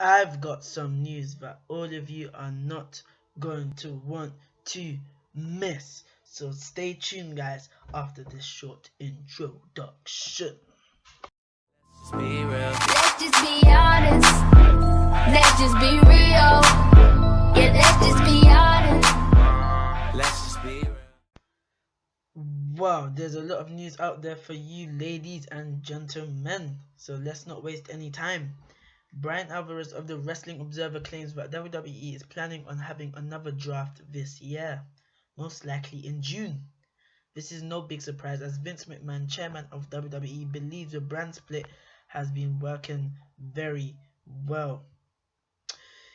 I've got some news that all of you are not going to want to miss. So stay tuned, guys, after this short introduction. Let's be real. Let's just be honest. Let's just be real. Yeah, let's just be honest. Let's just be real. Wow, there's a lot of news out there for you, ladies and gentlemen. So let's not waste any time. Brian Alvarez of the Wrestling Observer claims that WWE is planning on having another draft this year, most likely in June. This is no big surprise, as Vince McMahon, chairman of WWE, believes the brand split has been working very well.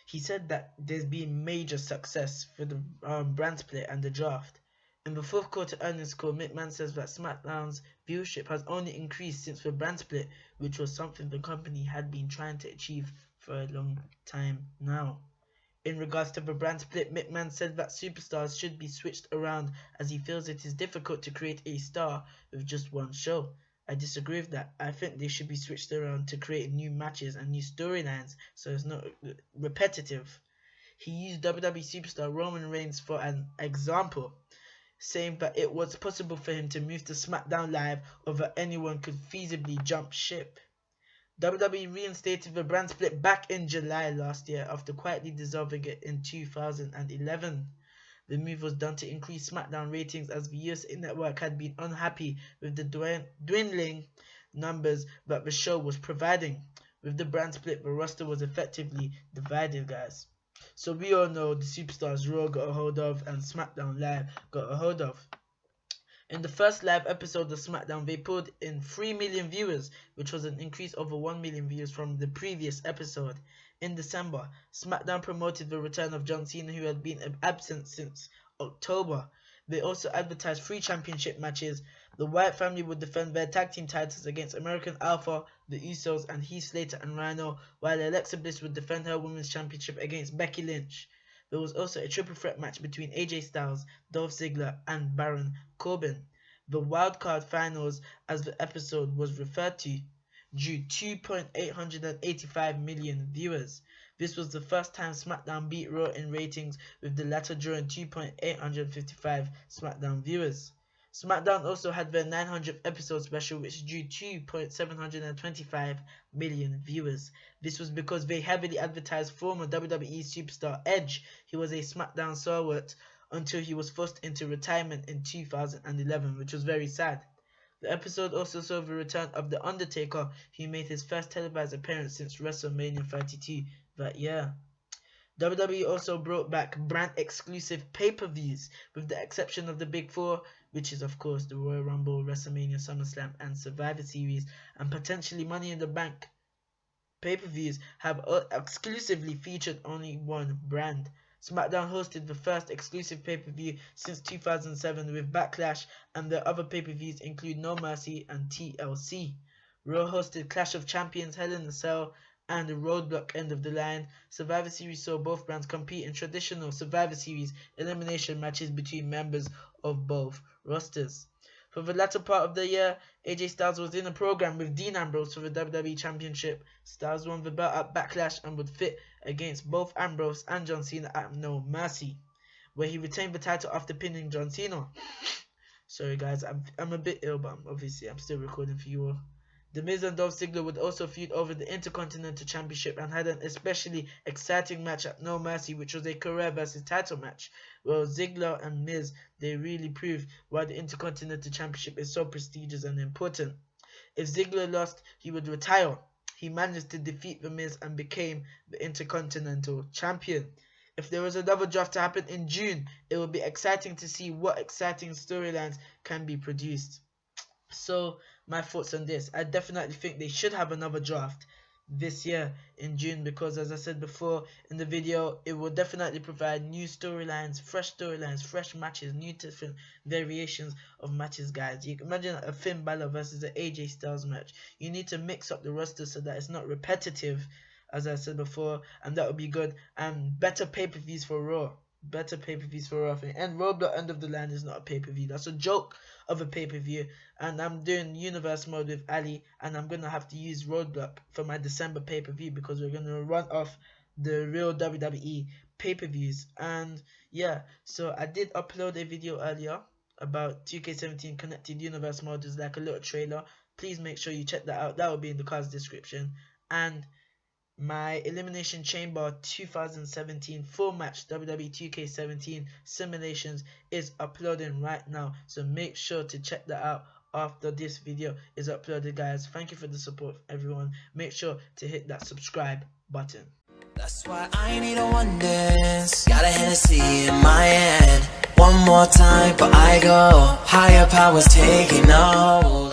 He said that there's been major success for the brand split and the draft. In the fourth quarter earnings call, McMahon says that SmackDown's viewership has only increased since the brand split, which was something the company had been trying to achieve for a long time now. In regards to the brand split, McMahon said that superstars should be switched around, as he feels it is difficult to create a star with just one show. I disagree with that. I think they should be switched around to create new matches and new storylines so it's not repetitive. He used WWE superstar Roman Reigns for an example, saying that it was possible for him to move to SmackDown Live or that anyone could feasibly jump ship. WWE reinstated the brand split back in July last year after quietly dissolving it in 2011. The move was done to increase SmackDown ratings, as the USA Network had been unhappy with the dwindling numbers that the show was providing. With the brand split, the roster was effectively divided, guys. So we all know the superstars Raw got a hold of and SmackDown Live got a hold of. In the first live episode of SmackDown, they pulled in 3 million viewers, which was an increase over 1 million views from the previous episode. In December, SmackDown promoted the return of John Cena, who had been absent since October. They also advertised 3 championship matches. The Wyatt family would defend their tag team titles against American Alpha, the Usos, and Heath Slater and Rhino, while Alexa Bliss would defend her women's championship against Becky Lynch. There was also a triple threat match between AJ Styles, Dolph Ziggler, and Baron Corbin. The wildcard finals, as the episode was referred to, drew 2.885 million viewers. This was the first time SmackDown beat Raw in ratings, with the latter drawing 2.855 SmackDown viewers. SmackDown also had their 900th episode special, which drew 2.725 million viewers. This was because they heavily advertised former WWE superstar Edge. He was a SmackDown stalwart until he was forced into retirement in 2011, which was very sad. The episode also saw the return of The Undertaker, who made his first televised appearance since WrestleMania 32 that year. WWE also brought back brand-exclusive pay-per-views, with the exception of the Big Four, which is of course the Royal Rumble, WrestleMania, SummerSlam, and Survivor Series, and potentially Money in the Bank. Pay-per-views have exclusively featured only one brand. SmackDown hosted the first exclusive pay-per-view since 2007 with Backlash, and their other pay-per-views include No Mercy and TLC. Raw hosted Clash of Champions, Hell in a Cell, and the Roadblock End of the Line. Survivor Series saw both brands compete in traditional Survivor Series elimination matches between members of both rosters. For the latter part of the year, AJ Styles was in a program with Dean Ambrose for the WWE Championship. Styles won the belt at Backlash and would fit against both Ambrose and John Cena at No Mercy, where he retained the title after pinning John Cena. Sorry guys, I'm a bit ill, but I'm still recording for you all. The Miz and Dolph Ziggler would also feud over the Intercontinental Championship and had an especially exciting match at No Mercy, which was a career versus title match. Well, Ziggler and Miz, they really proved why the Intercontinental Championship is so prestigious and important. If Ziggler lost, he would retire. He managed to defeat The Miz and became the Intercontinental Champion. If there was another draft to happen in June, it would be exciting to see what exciting storylines can be produced. So, my thoughts on this: I definitely think they should have another draft this year in June, because as I said before in the video, it will definitely provide new storylines, fresh matches, new different variations of matches, guys. You can imagine a Finn Balor versus an AJ Styles match. You need to mix up the roster so that it's not repetitive, as I said before, and that would be good. And better pay-per-views for Raw. better pay-per-views for Raw. And Roadblock End of the Line is not a pay-per-view. That's a joke of a pay-per-view. And I'm doing Universe Mode with Ali, and I'm gonna have to use Roadblock for my December pay-per-view because we're gonna run off the real WWE pay-per-views. And yeah, so I did upload a video earlier about 2K17 Connected Universe Mode. Is like a little trailer. Please make sure you check that out. That will be in the card's description. And my Elimination Chamber 2017 full match WWE 2K17 simulations is uploading right now, so make sure to check that out after this video is uploaded, guys. Thank you for the support, everyone. Make sure to hit that subscribe button. That's why I need a one dance. Got a Hennessy in my hand. One more time, but I go. Higher powers taking hold.